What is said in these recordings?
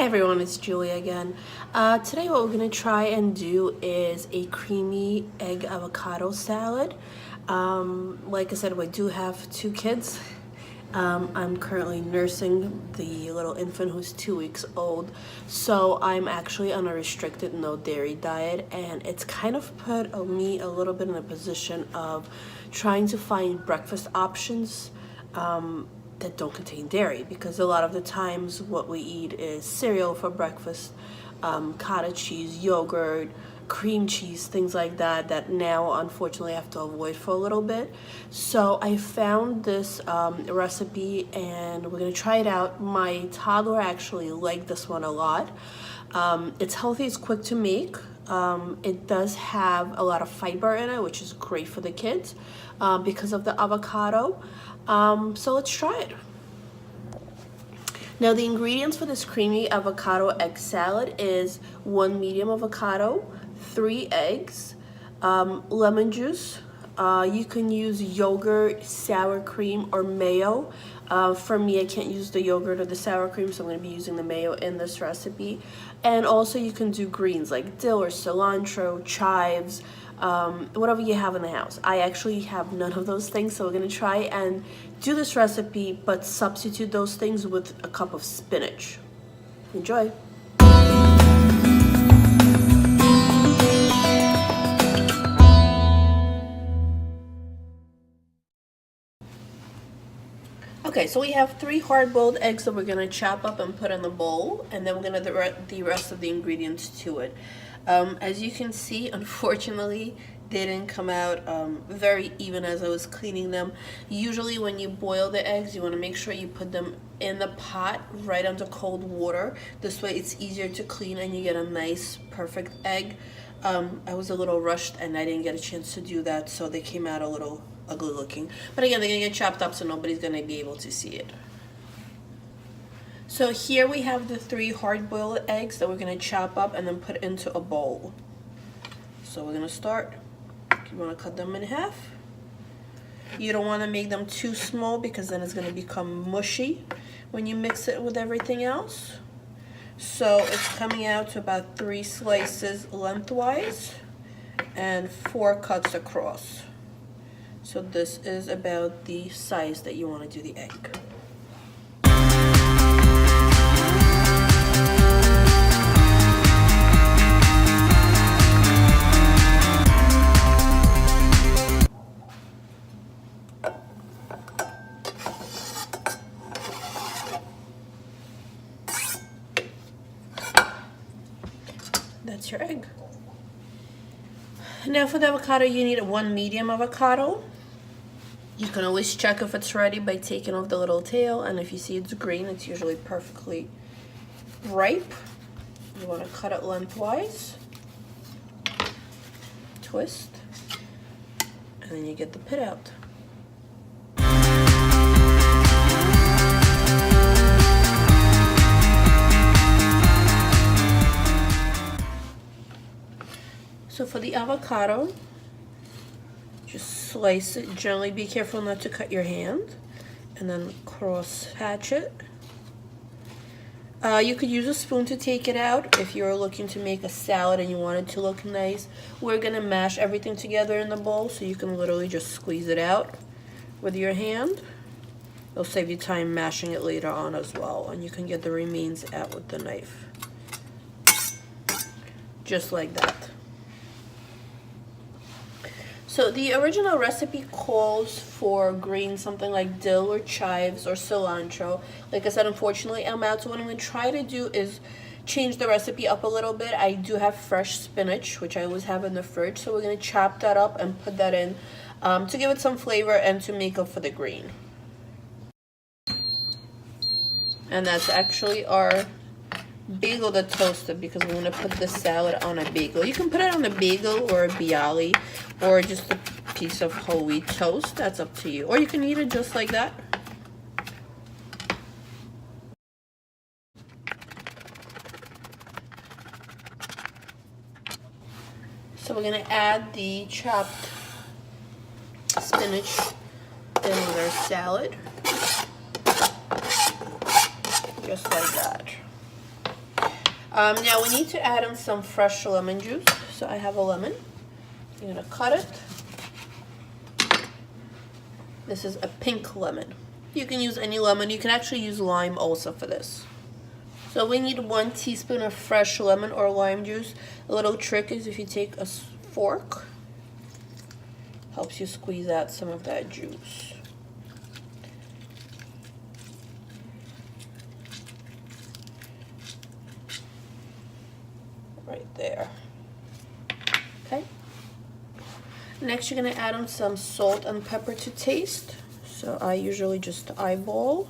everyone, it's Julia again. Today what we're going to try and do is a creamy egg avocado salad. Like I said, we do have two kids. I'm currently nursing the little infant who's 2 weeks old, so I'm actually on a restricted no dairy diet, and it's kind of put me a little bit in a position of trying to find breakfast options that don't contain dairy, because a lot of the times what we eat is cereal for breakfast, cottage cheese, yogurt, cream cheese, things like that, that now unfortunately I have to avoid for a little bit. So I found this recipe and we're gonna try it out. My toddler actually liked this one a lot. It's healthy, it's quick to make. It does have a lot of fiber in it, which is great for the kids because of the avocado. So let's try it. Now the ingredients for this creamy avocado egg salad is 1 medium avocado, 3 eggs, lemon juice. You can use yogurt, sour cream, or mayo. For me, I can't use the yogurt or the sour cream, so I'm going to be using the mayo in this recipe. And also you can do greens like dill or cilantro, chives, whatever you have in the house. I actually have none of those things, so we're going to try and do this recipe, but substitute those things with a cup of spinach. Enjoy. Okay, so we have 3 hard-boiled eggs that we're going to chop up and put in the bowl, and then we're going to add the rest of the ingredients to it. As you can see, unfortunately, they didn't come out very even as I was cleaning them. Usually when you boil the eggs, you want to make sure you put them in the pot right under cold water. This way it's easier to clean and you get a nice, perfect egg. I was a little rushed and I didn't get a chance to do that, so they came out a little ugly looking. But again, they're going to get chopped up so nobody's going to be able to see it. So here we have the 3 hard-boiled eggs that we're going to chop up and then put into a bowl. So we're going to start. You want to cut them in half. You don't want to make them too small because then it's going to become mushy when you mix it with everything else. So it's coming out to about 3 slices lengthwise and 4 cuts across. So this is about the size that you want to do the egg. That's your egg. Now for the avocado, you need 1 medium avocado. You can always check if it's ready by taking off the little tail, and if you see it's green, it's usually perfectly ripe. You want to cut it lengthwise, twist, and then you get the pit out. So for the avocado, just slice it gently. Be careful not to cut your hand, and then cross hatch it. You could use a spoon to take it out if you're looking to make a salad and you want it to look nice. We're gonna mash everything together in the bowl, so you can literally just squeeze it out with your hand. It'll save you time mashing it later on as well, and you can get the remains out with the knife. Just like that. So the original recipe calls for greens, something like dill or chives or cilantro. Like I said, unfortunately I'm out, so what I'm going to try to do is change the recipe up a little bit. I do have fresh spinach, which I always have in the fridge, so we're going to chop that up and put that in to give it some flavor and to make up for the green. And that's actually our bagel that's toasted, because we're going to put the salad on a bagel. You can put it on a bagel or a bialy or just a piece of whole wheat toast. That's up to you. Or you can eat it just like that. So we're going to add the chopped spinach in with our salad. Just like that. Now we need to add in some fresh lemon juice. So I have a lemon. I'm gonna cut it. This is a pink lemon. You can use any lemon. You can actually use lime also for this. So we need 1 teaspoon of fresh lemon or lime juice. A little trick is if you take a fork, helps you squeeze out some of that juice. Right there. Okay. Next you're going to add on some salt and pepper to taste. So I usually just eyeball.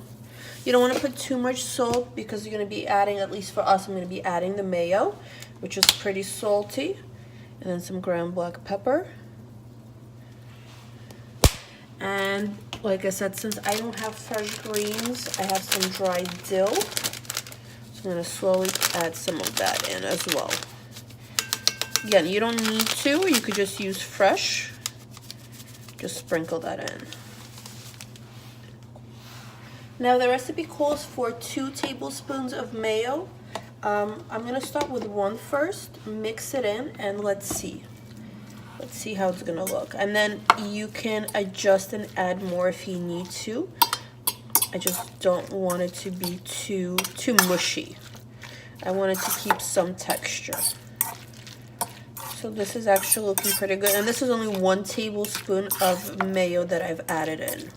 You don't want to put too much salt because you're going to be adding, at least for us, I'm going to be adding the mayo, which is pretty salty. And then some ground black pepper. And like I said, since I don't have fresh greens, I have some dried dill. So I'm going to slowly add some of that in as well. Again, you don't need to, you could just use fresh. Just sprinkle that in. Now the recipe calls for 2 tablespoons of mayo. I'm going to start with 1 first, mix it in, and let's see. Let's see how it's going to look. And then you can adjust and add more if you need to. I just don't want it to be too mushy. I want it to keep some texture. So this is actually looking pretty good. And this is only 1 tablespoon of mayo that I've added in.